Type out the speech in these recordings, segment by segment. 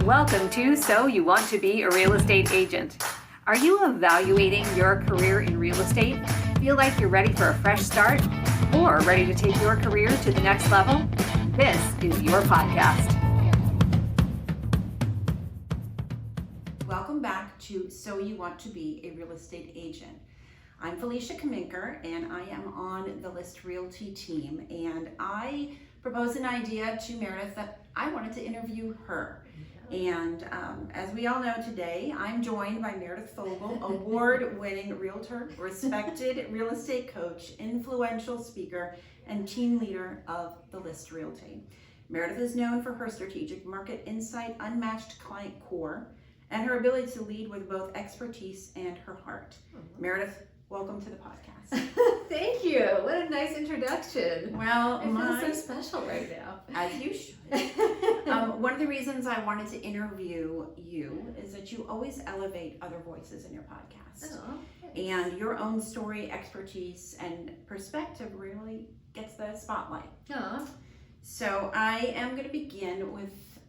Welcome to So You Want to Be a Real Estate Agent. Are you evaluating your career in real estate? Feel like you're ready for a fresh start? Or ready to take your career to the next level? This is your podcast. Welcome back to So You Want to Be a Real Estate Agent. I'm Felicia Kaminker and I am on the List Realty team, and I proposed an idea to Meredith that I wanted to interview her. And as we all know today, I'm joined by Meredith Fogle, award-winning realtor, respected real estate coach, influential speaker, and team leader of the List Realty. Meredith is known for her strategic market insight, unmatched client core, and her ability to lead with both expertise and her heart. Meredith, welcome to the podcast. Thank you. What a nice introduction. Well, I feel so special right now. As you should. One of the reasons I wanted to interview you is that you always elevate other voices in your podcast. Oh, and your own story, expertise, and perspective really gets the spotlight. Aw. So I am going to begin with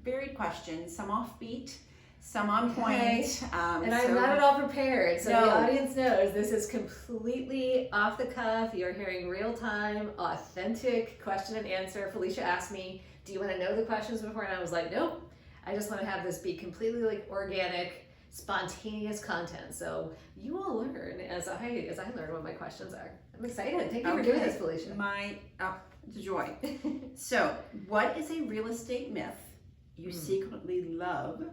varied questions, some offbeat, some on point. And I'm not at all prepared, so the audience knows this is completely off the cuff. You're hearing real-time, authentic question and answer. Felicia asked me, do you want to know the questions before? And I was like, nope. I just want to have this be completely like organic, spontaneous content. So you all learn as I learn what my questions are. I'm excited. Thank you for doing this, Felicia. It's a joy. So, what is a real estate myth you secretly love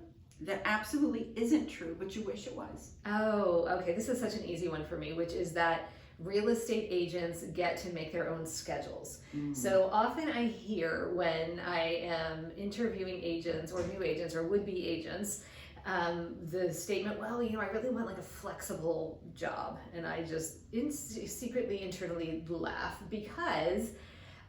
that absolutely isn't true, but you wish it was? Oh, okay. This is such an easy one for me, which is that real estate agents get to make their own schedules. So often I hear when I am interviewing agents or new agents or would-be agents, the statement, well, I really want like a flexible job. And I just secretly, internally laugh, because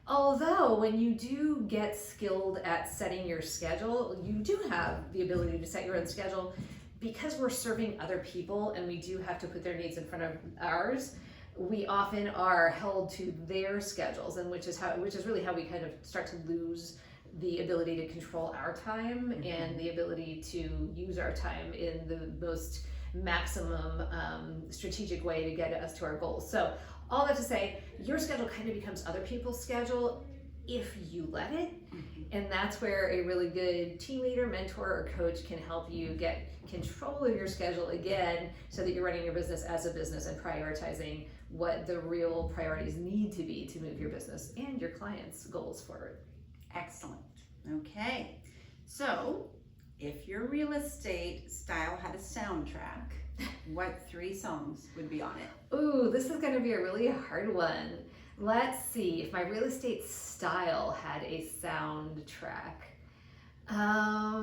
although when you do get skilled at setting your schedule, you do have the ability to set your own schedule. Because we're serving other people and we do have to put their needs in front of ours, we often are held to their schedules, and which is really how we kind of start to lose the ability to control our time and the ability to use our time in the most maximum strategic way to get us to our goals. So all that to say, your schedule kind of becomes other people's schedule if you let it. And that's where a really good team leader, mentor, or coach can help you get control of your schedule again, so that you're running your business as a business and prioritizing what the real priorities need to be to move your business and your clients' goals forward. Excellent. Okay. So, if your real estate style had a soundtrack, what 3 songs would be on it? Ooh, this is going to be a really hard one. Let's see. If my real estate style had a soundtrack, I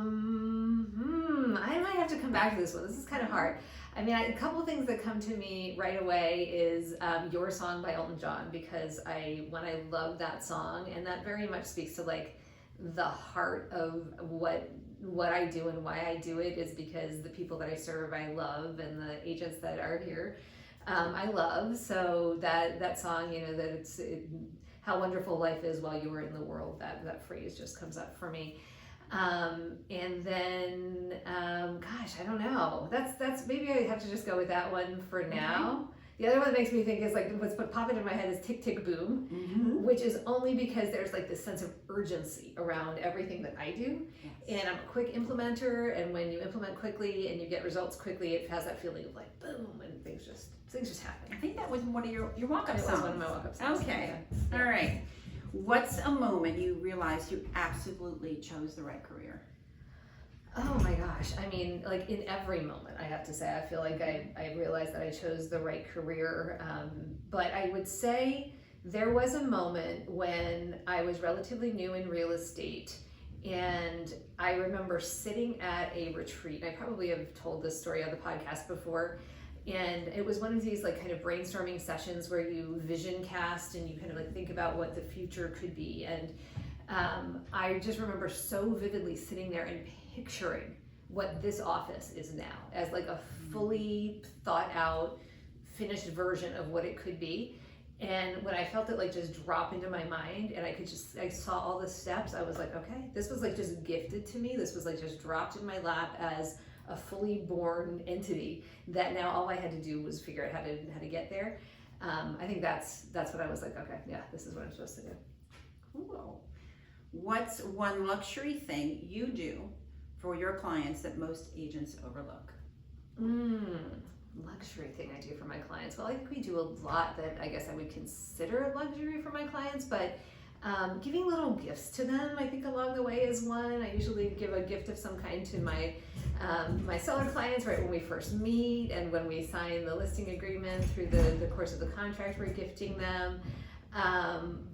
might have to come back to this one. This is kind of hard. I mean, a couple things that come to me right away is Your Song by Elton John, because I love that song, and that very much speaks to like the heart of what I do and why I do it, is because the people that I serve I love, and the agents that are here I love. So that song, that how wonderful life is while you are in the world, that phrase just comes up for me. And then gosh, I don't know, that's maybe I have to just go with that one for now. The other one that makes me think is like what's popping in my head is Tick Tick Boom, which is only because there's like this sense of urgency around everything that I do. Yes. And I'm a quick implementer, and when you implement quickly and you get results quickly, it has that feeling of like boom, and things just happen. I think that was one of your walk-up songs. It was one of my walk-up songs. Okay. Yeah. All right. What's a moment you realized you absolutely chose the right career? Oh my gosh. I mean, like in every moment, I have to say, I feel like I realized that I chose the right career. But I would say there was a moment when I was relatively new in real estate, and I remember sitting at a retreat. I probably have told this story on the podcast before. And it was one of these like kind of brainstorming sessions where you vision cast and you kind of like think about what the future could be. And I just remember so vividly sitting there and picturing what this office is now as like a fully thought out, finished version of what it could be. And when I felt it like just drop into my mind and I saw all the steps, I was like, okay, this was like just gifted to me. This was like just dropped in my lap as a fully born entity that now all I had to do was figure out how to get there. I think that's what I was like, okay, yeah, this is what I'm supposed to do. Cool. What's one luxury thing you do for your clients that most agents overlook? Luxury thing I do for my clients. Well, I think we do a lot that I guess I would consider a luxury for my clients, but giving little gifts to them, I think along the way is one. I usually give a gift of some kind to my seller clients right when we first meet, and when we sign the listing agreement through the course of the contract, we're gifting them.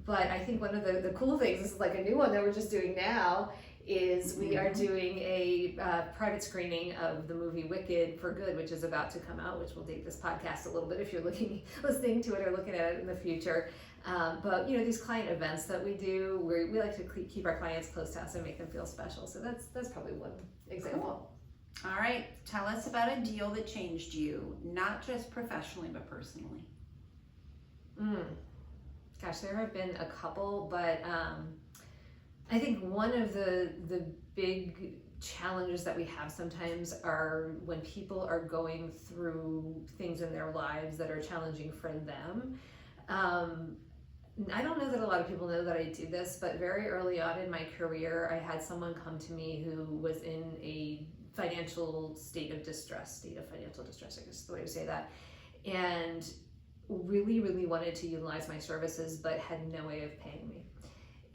But I think one of the cool things, this is like a new one that we're just doing now, is we are doing a private screening of the movie Wicked for Good, which is about to come out, which will date this podcast a little bit if you're listening to it or looking at it in the future. But these client events that we do, we like to keep our clients close to us and make them feel special. So that's probably one example. Cool. All right, tell us about a deal that changed you, not just professionally, but personally. Gosh, there have been a couple, but I think one of the big challenges that we have sometimes are when people are going through things in their lives that are challenging for them. I don't know that a lot of people know that I do this, but very early on in my career, I had someone come to me who was in a state of financial distress, I guess is the way to say that, and really, really wanted to utilize my services, but had no way of paying me.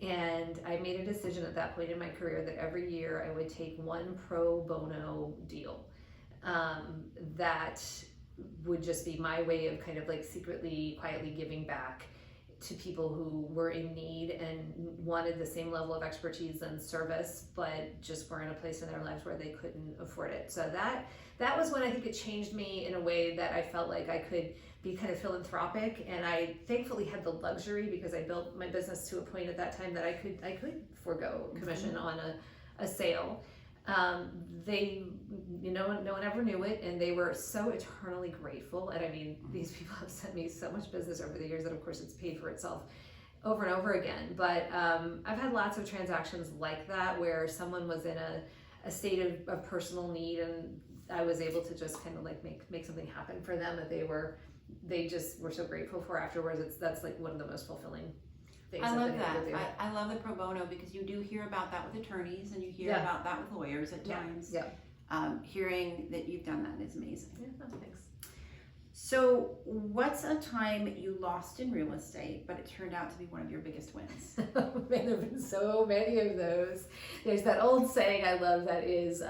And I made a decision at that point in my career that every year I would take one pro bono deal that would just be my way of kind of like secretly, quietly giving back to people who were in need and wanted the same level of expertise and service, but just were in a place in their lives where they couldn't afford it. So that was when I think it changed me in a way that I felt like I could be kind of philanthropic, and I thankfully had the luxury, because I built my business to a point at that time that I could forego commission on a sale. No one ever knew it, and they were so eternally grateful. And I mean, these people have sent me so much business over the years that of course it's paid for itself over and over again. But I've had lots of transactions like that where someone was in a state of personal need, and I was able to just kind of like make something happen for them that they just were so grateful for afterwards. That's like one of the most fulfilling things. I love that. I love the pro bono, because you do hear about that with attorneys, and you hear about that with lawyers at times. Yeah. Hearing that you've done that is amazing. Yeah, thanks. So what's a time you lost in real estate, but it turned out to be one of your biggest wins? Oh man, there have been so many of those. There's that old saying I love that is,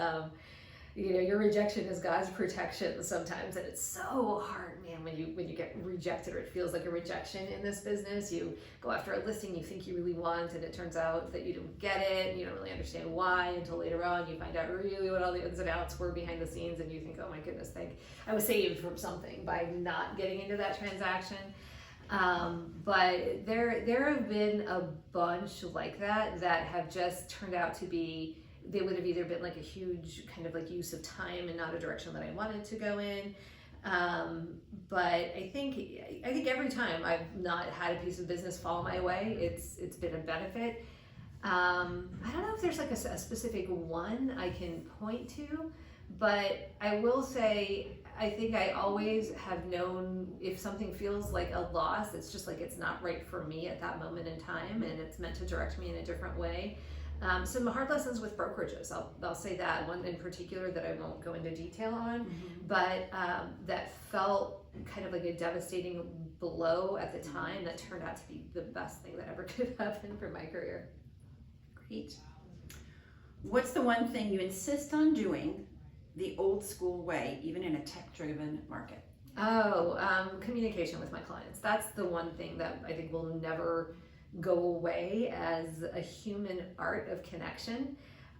your rejection is God's protection sometimes, and it's so hard, man, when you get rejected, or it feels like a rejection in this business. You go after a listing you think you really want, and it turns out that you don't get it, and you don't really understand why until later on. You find out really what all the ins and outs were behind the scenes, and you think, oh my goodness, I was saved from something by not getting into that transaction. But there have been a bunch like that have just turned out to be, they would have either been like a huge kind of like use of time and not a direction that I wanted to go in. But I think every time I've not had a piece of business fall my way, it's been a benefit. I don't know if there's like a specific one I can point to, but I will say, I think I always have known if something feels like a loss, it's just like it's not right for me at that moment in time, and it's meant to direct me in a different way. Some hard lessons with brokerages, I'll say that, one in particular that I won't go into detail on, but that felt kind of like a devastating blow at the time that turned out to be the best thing that ever could happen for my career. Great. What's the one thing you insist on doing the old school way, even in a tech-driven market? Communication with my clients. That's the one thing that I think will never go away as a human art of connection.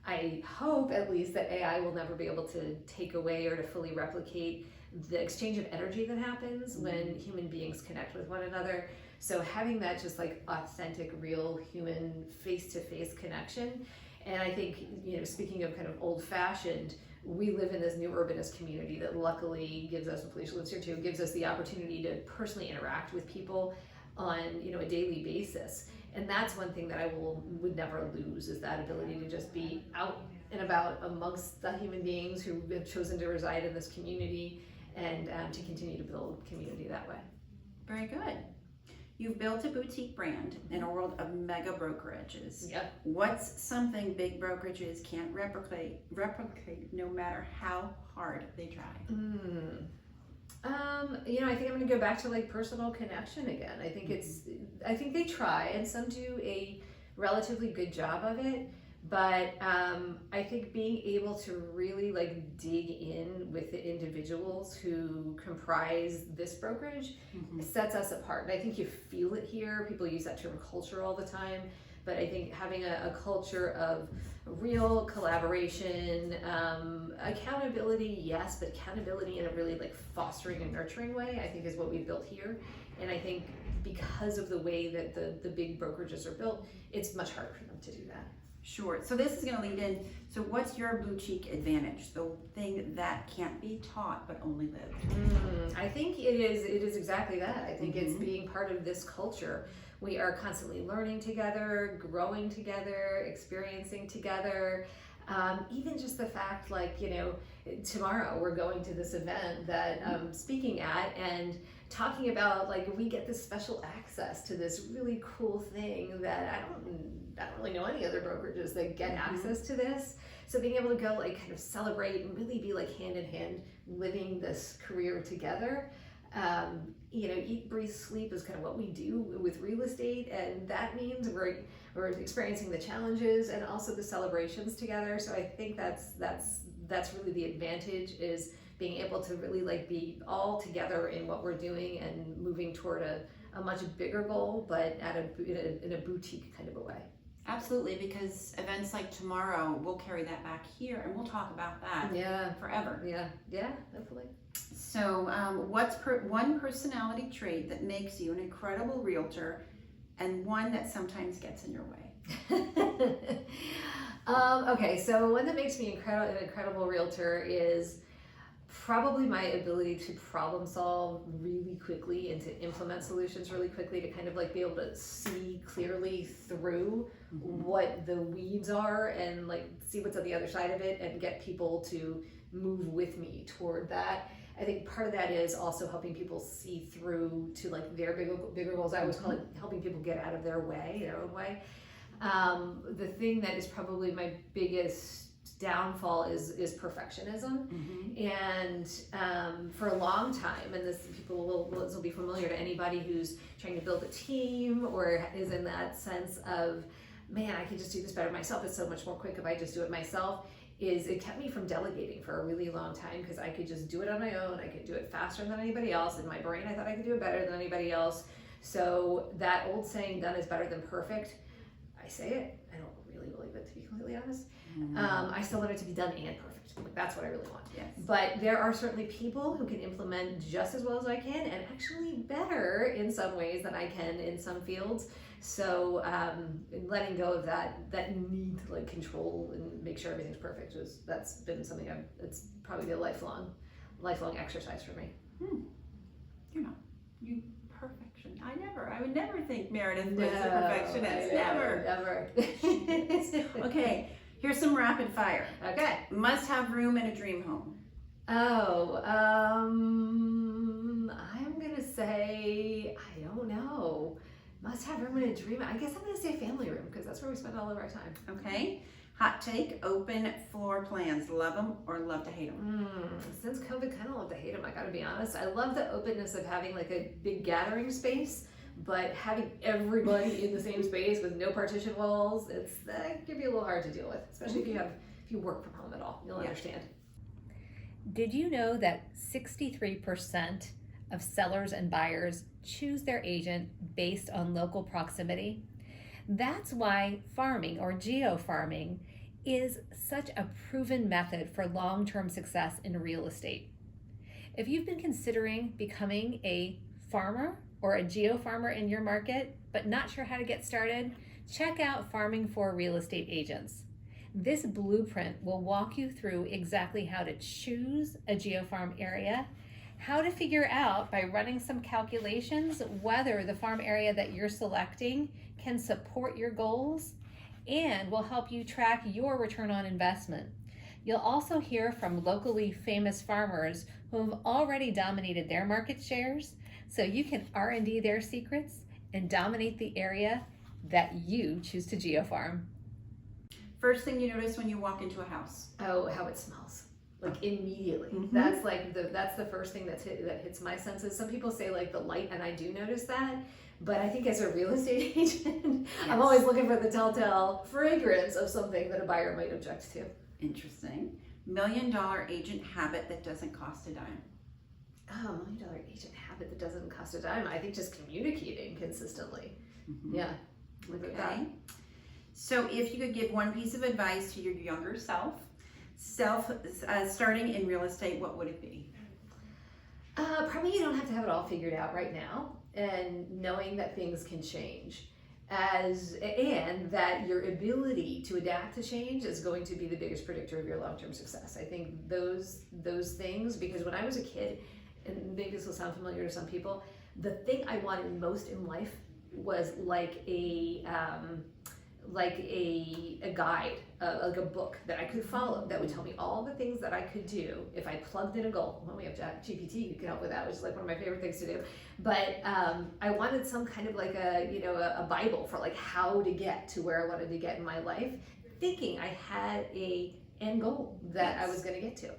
I hope at least that AI will never be able to take away or to fully replicate the exchange of energy that happens when human beings connect with one another. So having that just like authentic, real human face-to-face connection. And I think, speaking of kind of old-fashioned, we live in this new urbanist community that luckily gives us, and Felicia lives here too, gives us the opportunity to personally interact with people on, you know, a daily basis. And that's one thing that I would never lose, is that ability to just be out and about amongst the human beings who have chosen to reside in this community, and to continue to build community that way. Very good. You've built a boutique brand in a world of mega brokerages. Yep. What's something big brokerages can't replicate no matter how hard they try? You know, I think I'm going to go back to like personal connection again. I think they try, and some do a relatively good job of it. But I think being able to really like dig in with the individuals who comprise this brokerage sets us apart. And I think you feel it here. People use that term culture all the time. But I think having a culture of real collaboration, accountability, yes, but accountability in a really like fostering and nurturing way, I think is what we've built here. And I think because of the way that the big brokerages are built, it's much harder for them to do that. Sure. So this is going to lead in. So what's your boutique advantage? The thing that can't be taught but only lived. I think it is exactly that. I think it's being part of this culture. We are constantly learning together, growing together, experiencing together. Even just the fact, like, you know, tomorrow we're going to this event that I'm speaking at, and talking about like we get this special access to this really cool thing that I don't really know any other brokerages that get access to this. So being able to go like kind of celebrate and really be like hand in hand living this career together. You know, eat, breathe, sleep is kind of what we do with real estate, and that means we're experiencing the challenges and also the celebrations together. So I think that's really the advantage, is being able to really like be all together in what we're doing and moving toward a much bigger goal, but in a boutique kind of a way. Absolutely, because events like tomorrow, we'll carry that back here and we'll talk about that forever. Yeah, hopefully. So what's one personality trait that makes you an incredible realtor, and one that sometimes gets in your way? Okay, so one that makes me an incredible realtor is probably my ability to problem solve really quickly and to implement solutions really quickly, to kind of like be able to see clearly through what the weeds are and like see what's on the other side of it and get people to move with me toward that. I think part of that is also helping people see through to like their bigger goals. I always call it helping people get out of their own way. The thing that is probably my biggest downfall is perfectionism. And for a long time, and this will be familiar to anybody who's trying to build a team or is in that sense of, man, I can just do this better myself. It's so much more quick if I just do it myself. It kept me from delegating for a really long time, because I could just do it on my own. I could do it faster than anybody else. In my brain, I thought I could do it better than anybody else. So that old saying, done is better than perfect, I say it, I don't really believe it, to be completely honest. I still want it to be done and perfect. Like, that's what I really want. Yes. But there are certainly people who can implement just as well as I can, and actually better in some ways than I can in some fields. So letting go of that need to like control and make sure everything's perfect, that's been something it's probably a lifelong exercise for me. You're not. Perfection. I would never think Meredith was a perfectionist. Never. Okay, here's some rapid fire. Okay. Must have room in a dream home. I'm gonna say, I don't know. Must have room in a dream. I guess I'm gonna say family room, because that's where we spend all of our time. Okay. Hot take, open floor plans. Love them or love to hate them? Since COVID, kind of love to hate them, I gotta be honest. I love the openness of having like a big gathering space, but having everybody in the same space with no partition walls, that can be a little hard to deal with, especially if you work from home at all. You'll understand. Did you know that 63% of sellers and buyers choose their agent based on local proximity? That's why farming or geofarming is such a proven method for long-term success in real estate. If you've been considering becoming a farmer or a geofarmer in your market, but not sure how to get started, check out Farming for Real Estate Agents. This blueprint will walk you through exactly how to choose a geofarm area, how to figure out by running some calculations whether the farm area that you're selecting can support your goals and will help you track your return on investment. You'll also hear from locally famous farmers who have already dominated their market shares, so you can R&D their secrets and dominate the area that you choose to geofarm. First thing you notice when you walk into a house? Oh, how it smells. Like immediately. Mhm. That's like that's the first thing that hits my senses. Some people say like the light, and I do notice that. But I think as a real estate agent, I'm Yes. always looking for the telltale fragrance of something that a buyer might object to. Interesting. $1 million agent habit that doesn't cost a dime. Oh, $1 million agent habit that doesn't cost a dime. I think just communicating consistently. Mhm. Yeah. Look at that. Okay. So if you could give one piece of advice to your younger self, starting in real estate, what would it be? Probably you don't have to have it all figured out right now, and knowing that things can change, and that your ability to adapt to change is going to be the biggest predictor of your long-term success. I think those things, because when I was a kid, and maybe this will sound familiar to some people, the thing I wanted most in life was like a guide, like a book that I could follow that would tell me all the things that I could do if I plugged in a goal. Well, we have GPT who can help with that, which is like one of my favorite things to do. But I wanted some kind of like a Bible for like how to get to where I wanted to get in my life, thinking I had a end goal that I was going to get to.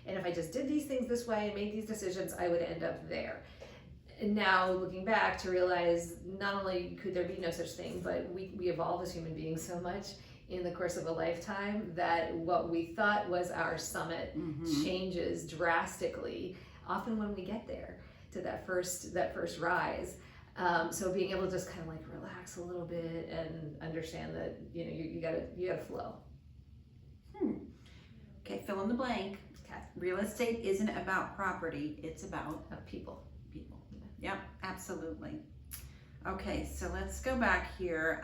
And if I just did these things this way and made these decisions, I would end up there. And now looking back to realize not only could there be no such thing, but we evolve as human beings so much in the course of a lifetime that what we thought was our summit changes drastically, often when we get there to that first rise. So being able to just kind of like relax a little bit and understand that you gotta flow. Okay, fill in the blank. Okay. Real estate isn't about property, it's about People. Yep, absolutely. Okay, so let's go back here.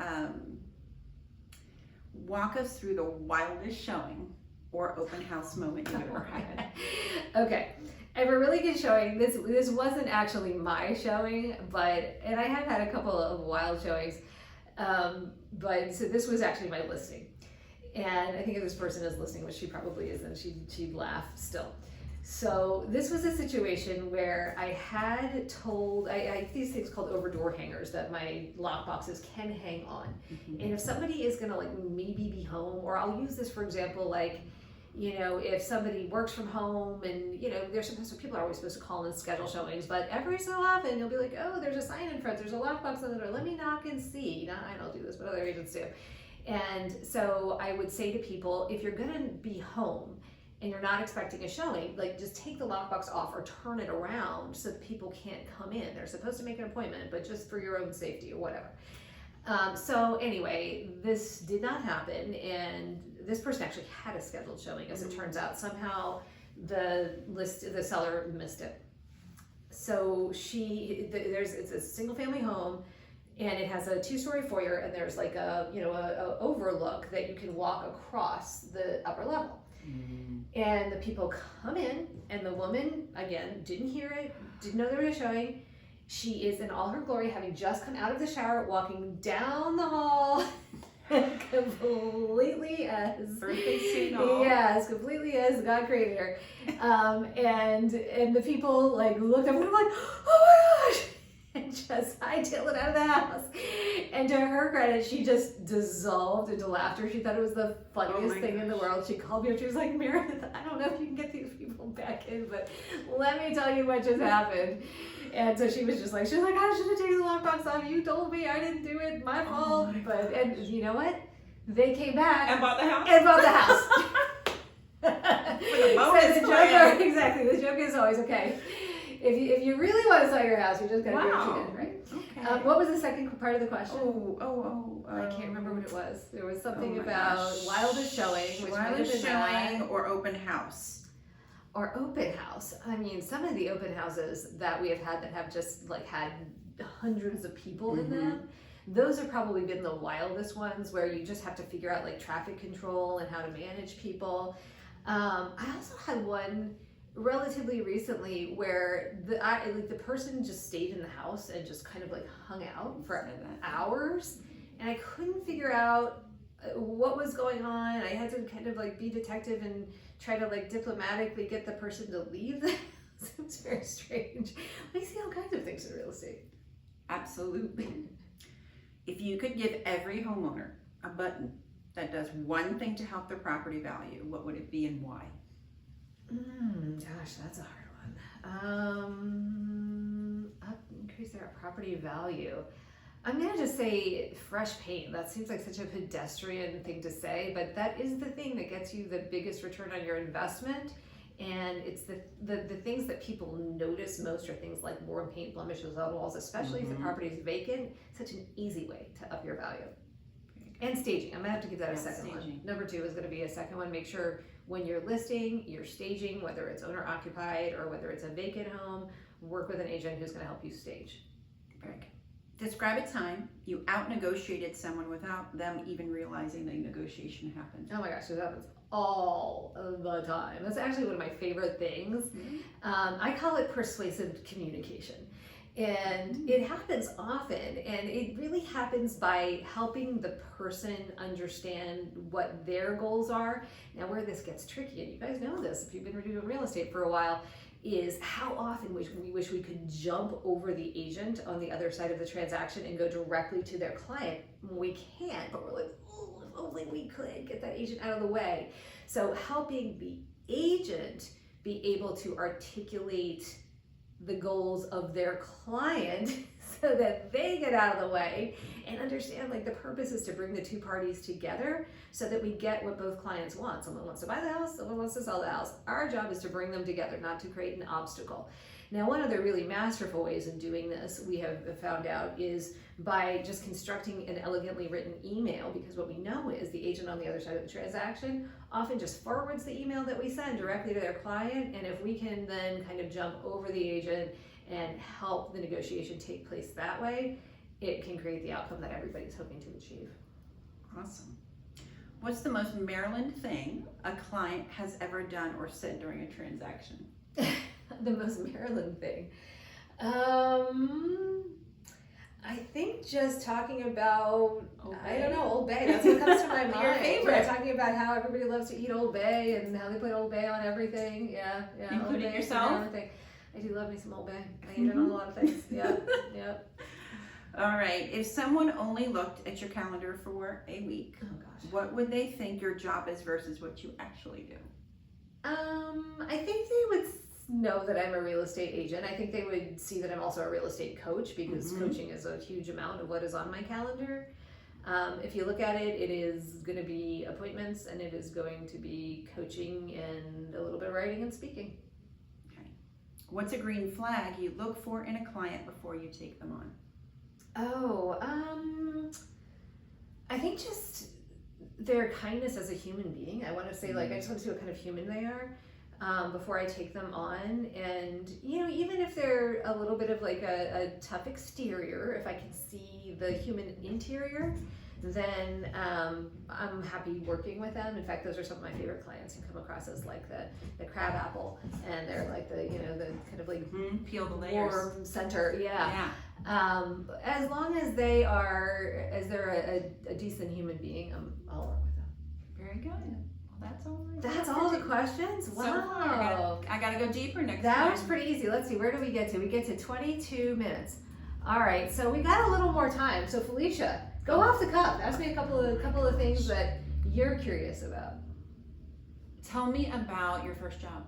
Walk us through the wildest showing or open house moment you've ever had. Okay, I have a really good showing. This wasn't actually my showing, and I have had a couple of wild showings, but so this was actually my listing. And I think if this person is listening, which she probably is, then she'd laugh still. So this was a situation where I had told, I have these things called over door hangers that my lock boxes can hang on. And if somebody is gonna like maybe be home, or I'll use this for example, like, if somebody works from home and, people are always supposed to call and schedule showings, but every so often you'll be like, oh, there's a sign in front, there's a lockbox on the door, let me knock and see. Now, I don't do this, but other agents do. And so I would say to people, if you're gonna be home and you're not expecting a showing, like just take the lockbox off or turn it around so that people can't come in. They're supposed to make an appointment, but just for your own safety or whatever. So anyway, this did not happen, and this person actually had a scheduled showing, as it turns out. Somehow the seller missed it. So it's a single family home, and it has a 2-story foyer, and there's like a overlook that you can walk across the upper level. And the people come in, and the woman, again, didn't hear it, didn't know there was a showing. She is in all her glory, having just come out of the shower, walking down the hall, completely as Birthday suit and all. yes, completely as God created her. And the people like looked up and were like, oh my gosh, and just hightailed it out of the house. And to her credit, she just dissolved into laughter. She thought it was the funniest thing in the world. She called me up. She was like, Meredith, I don't know if you can get these people back in, but let me tell you what just happened. And so she was like, I should have taken the lockbox off. You told me, I didn't do it. My fault. And you know what? They came back And bought the house? and bought the house. With a bonus plan. Exactly. The joke is always, okay, if you really want to sell your house, you just got to do what you did, right? Okay. What was the second part of the question? I I can't remember what it was. There was something about wildest showing, which might have wildest been that. showing or open house. Or open house. I mean, some of the open houses that we have had that have just like had hundreds of people in them, those have probably been the wildest ones, where you just have to figure out like traffic control and how to manage people. I also had one relatively recently where the person just stayed in the house and just kind of like hung out for hours, and I couldn't figure out what was going on. I had to kind of like be detective and try to like diplomatically get the person to leave the house. It was very strange. I see all kinds of things in real estate. Absolutely. If you could give every homeowner a button that does one thing to help their property value, what would it be and why? Gosh, that's a hard one. Increase their property value. I'm gonna just say fresh paint. That seems like such a pedestrian thing to say, but that is the thing that gets you the biggest return on your investment. And it's the things that people notice most are things like worn paint, blemishes on walls, especially if the property is vacant. Such an easy way to up your value. And staging. I'm gonna have to give that a second one. Number 2 is gonna be a second one. Make sure when you're listing, you're staging, whether it's owner occupied or whether it's a vacant home, work with an agent who's gonna help you stage. Very good. Describe a time you out-negotiated someone without them even realizing the negotiation happened. Oh my gosh, so that happens all the time. That's actually one of my favorite things. I call it persuasive communication. And it happens often, and it really happens by helping the person understand what their goals are. Now, where this gets tricky, and you guys know this if you've been doing real estate for a while, is how often we wish we could jump over the agent on the other side of the transaction and go directly to their client. We can't, but we're like, oh, if only we could get that agent out of the way. So helping the agent be able to articulate the goals of their client so that they get out of the way and understand like the purpose is to bring the two parties together so that we get what both clients want. Someone wants to buy the house, someone wants to sell the house. Our job is to bring them together, not to create an obstacle. Now, one of the really masterful ways of doing this we have found out is by just constructing an elegantly written email, because what we know is the agent on the other side of the transaction often just forwards the email that we send directly to their client, and if we can then kind of jump over the agent and help the negotiation take place that way, it can create the outcome that everybody's hoping to achieve. Awesome. What's the most Maryland thing a client has ever done or said during a transaction? The most Maryland thing. I think just talking about, I don't know, Old Bay. That's what comes to my mind. Your favorite. Yeah, talking about how everybody loves to eat Old Bay and how they put Old Bay on everything. Yeah. Including Old Bay, yourself? Everything. I do love me some Old Bay. I eat it on a lot of things. Yeah. All right. If someone only looked at your calendar for a week, Oh gosh. what would they think your job is versus what you actually do? I think they would know that I'm a real estate agent. I think they would see that I'm also a real estate coach, because coaching is a huge amount of what is on my calendar. If you look at it, it is going to be appointments, and it is going to be coaching and a little bit of writing and speaking. Okay. What's a green flag you look for in a client before you take them on? I think just their kindness as a human being. I want to say, like, I just want to see what kind of human they are before I take them on. And, you know, even if they're a little bit of like a tough exterior, if I can see the human interior, then I'm happy working with them. In fact, those are some of my favorite clients who come across as like the crab apple, and they're like the, you know, the kind of like peel the layers. warm center. Yeah. As long as they're a decent human being, I'll work with them. Very good. Well, that's all. That's all the questions? Wow. So far, I gotta go deeper next time. That was pretty easy. Let's see, where do we get to? We get to 22 minutes. All right, so we got a little more time. So Felicia, go off the cuff. Ask me a couple of things that you're curious about. Tell me about your first job.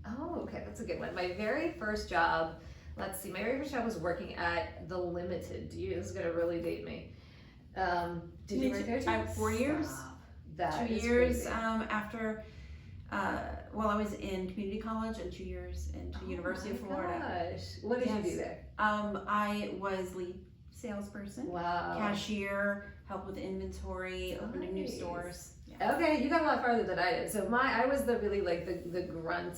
Oh, okay, that's a good one. My very first job, let's see, my very first job was working at The Limited. This is gonna really date me. Did you work there too? 4 years. That 2 is years crazy. after, well, I was in community college, and 2 years into the University of Florida. Gosh. What did you do there? I was lead salesperson, Wow. cashier, help with inventory, opening new Nice. stores. Okay, you got a lot farther than I did. So I was the really like the grunt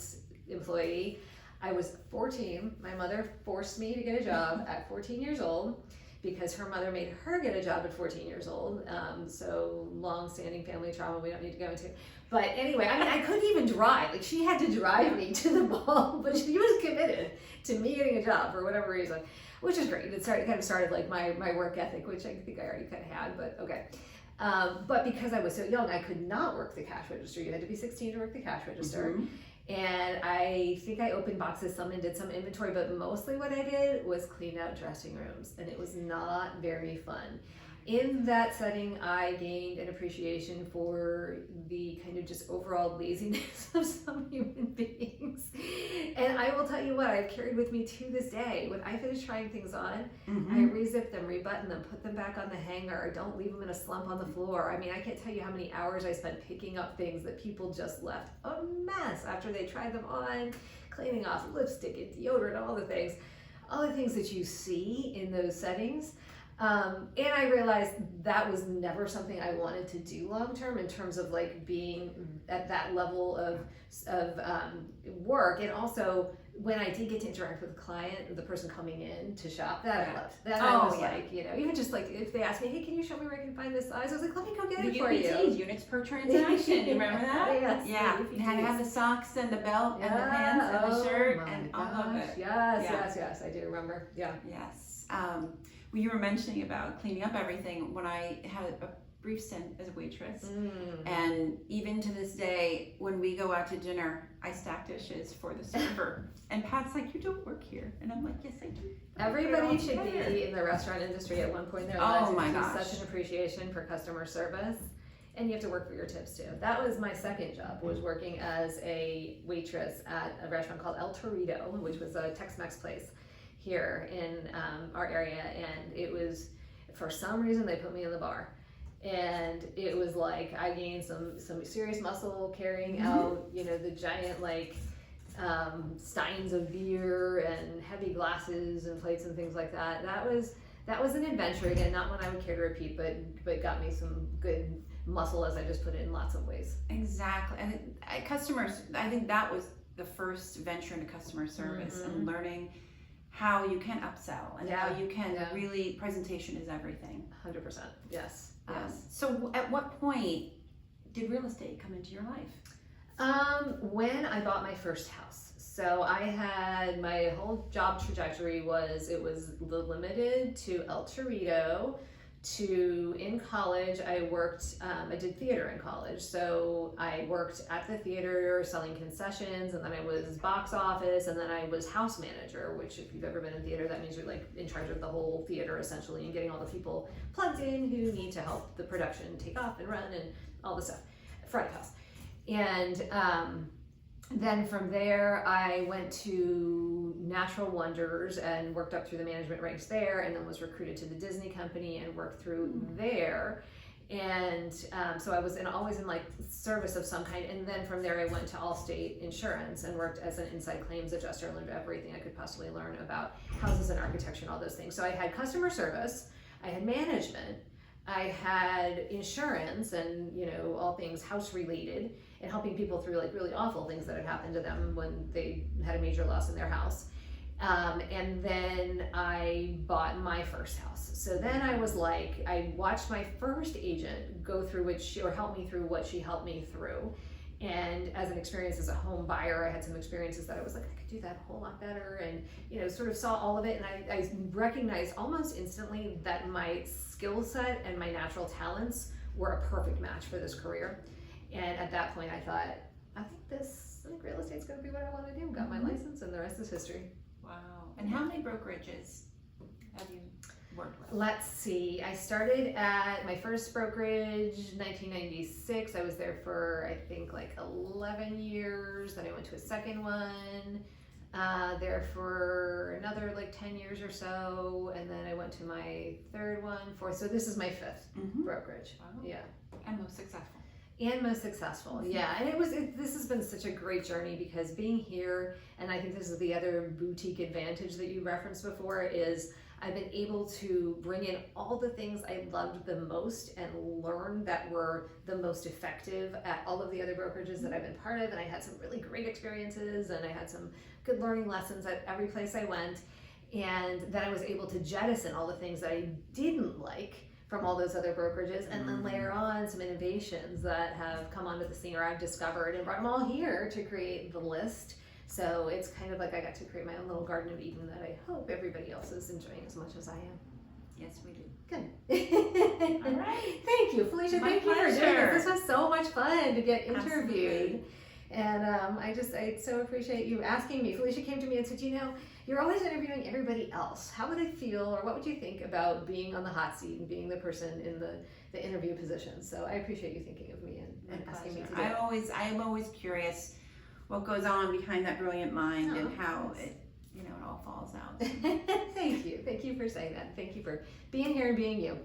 employee. I was 14. My mother forced me to get a job at 14 years old. because her mother made her get a job at 14 years old. So long-standing family trauma we don't need to go into. But anyway, I mean, I couldn't even drive. Like, she had to drive me to the mall, but she was committed to me getting a job for whatever reason, which is great. It kind of started like my work ethic, which I think I already kind of had, but okay. But because I was so young, I could not work the cash register. You had to be 16 to work the cash register. Mm-hmm. And I think I opened boxes some and did some inventory, but mostly what I did was clean out dressing rooms, and it was not very fun. In that setting, I gained an appreciation for the kind of just overall laziness of some human beings. And I will tell you what, I've carried with me to this day. When I finish trying things on, I re-zip them, rebutton them, put them back on the hanger. I don't leave them in a slump on the floor. I mean, I can't tell you how many hours I spent picking up things that people just left a mess after they tried them on, cleaning off lipstick and deodorant, all the things that you see in those settings. And I realized that was never something I wanted to do long term in terms of like being at that level of work. And also when I did get to interact with the client, the person coming in to shop, that I loved. That I was like, you know, even just like if they asked me, hey, can you show me where I can find this size? I was like, let me go get it for you. Units per transaction. You remember that? Yes. Yeah. You had to have the socks and the belt and the pants and the shirt and all of it. Yes, I do remember. Yeah. Yes. Well, you were mentioning about cleaning up everything when I had a brief stint as a waitress. And even to this day, when we go out to dinner, I stack dishes for the server. And Pat's like, you don't work here. And I'm like, yes, I do. Everybody should be in the restaurant industry at one point in their lives. Oh my gosh. Such an appreciation for customer service. And you have to work for your tips too. That was my second job, was working as a waitress at a restaurant called El Torito, which was a Tex-Mex place here in our area. And it was, for some reason, they put me in the bar. And it was like I gained some serious muscle carrying out, you know, the giant like steins of beer and heavy glasses and plates and things like that. That was an adventure, again, not one I would care to repeat, but got me some good muscle, as I just put it, in lots of ways. Exactly. And customers, I think that was the first venture into customer service and learning how you can upsell and how you can really, presentation is everything. 100%. Yes. So at what point did real estate come into your life? When I bought my first house. So I had, my whole job trajectory was limited to El Torito, to in college I worked, I did theater in college. So I worked at the theater selling concessions, and then I was box office, and then I was house manager, which if you've ever been in theater, that means you're like in charge of the whole theater essentially and getting all the people plugged in who need to help the production take off and run and all the stuff, front of house. And then from there, I went to Natural Wonders and worked up through the management ranks there, and then was recruited to the Disney company and worked through there. And so I was always in like service of some kind. And then from there, I went to Allstate Insurance and worked as an inside claims adjuster, learned everything I could possibly learn about houses and architecture and all those things. So I had customer service, I had management, I had insurance, and you know, all things house related, and helping people through like really awful things that had happened to them when they had a major loss in their house. And then I bought my first house. So then I was like, I watched my first agent go through help me through what she helped me through. And as an experience as a home buyer, I had some experiences that I was like, I could do that a whole lot better, and you know, sort of saw all of it. And I recognized almost instantly that my skill set and my natural talents were a perfect match for this career. And at that point I thought, I think real estate's gonna be what I wanna do. Got my license, and the rest is history. Wow. And how many brokerages have you worked with? Let's see, I started at my first brokerage 1996. I was there for I think like 11 years. Then I went to a second one, there for another like 10 years or so, and then I went to my third one, fourth. So this is my fifth brokerage. Wow. Yeah. And most successful. And most successful, yeah. And this has been such a great journey, because being here, and I think this is the other boutique advantage that you referenced before, is I've been able to bring in all the things I loved the most and learn that were the most effective at all of the other brokerages that I've been part of. And I had some really great experiences, and I had some good learning lessons at every place I went. And then I was able to jettison all the things that I didn't like from all those other brokerages, and then layer on some innovations that have come onto the scene or I've discovered and brought them all here to create the list. So it's kind of like I got to create my own little Garden of Eden that I hope everybody else is enjoying as much as I am. Yes, we do. Good. All right. Thank you, Felicia. My Thank you for doing pleasure. this. This was so much fun to get interviewed. Absolutely. And I so appreciate you asking me. Felicia came to me and said, you're always interviewing everybody else. How would I feel, or what would you think about being on the hot seat and being the person in the interview position? So I appreciate you thinking of me and asking me to do it. I am always curious what goes on behind that brilliant mind and how yes. it all falls out. Thank you. Thank you for saying that. Thank you for being here and being you.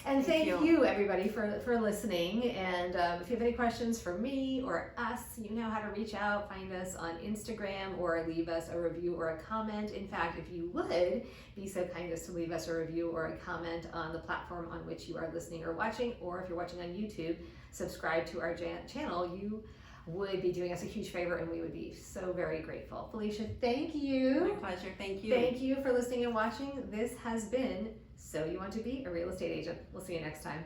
And Thank thank you everybody for listening. And if you have any questions for me or us, you know how to reach out. Find us on Instagram or leave us a review or a comment. In fact, if you would be so kind as to leave us a review or a comment on the platform on which you are listening or watching, or if you're watching on YouTube, subscribe to our channel. You would be doing us a huge favor, and we would be so very grateful. Felicia, thank you. My pleasure. Thank you. Thank you for listening and watching. This has been So You Want to Be a Real Estate Agent. We'll see you next time.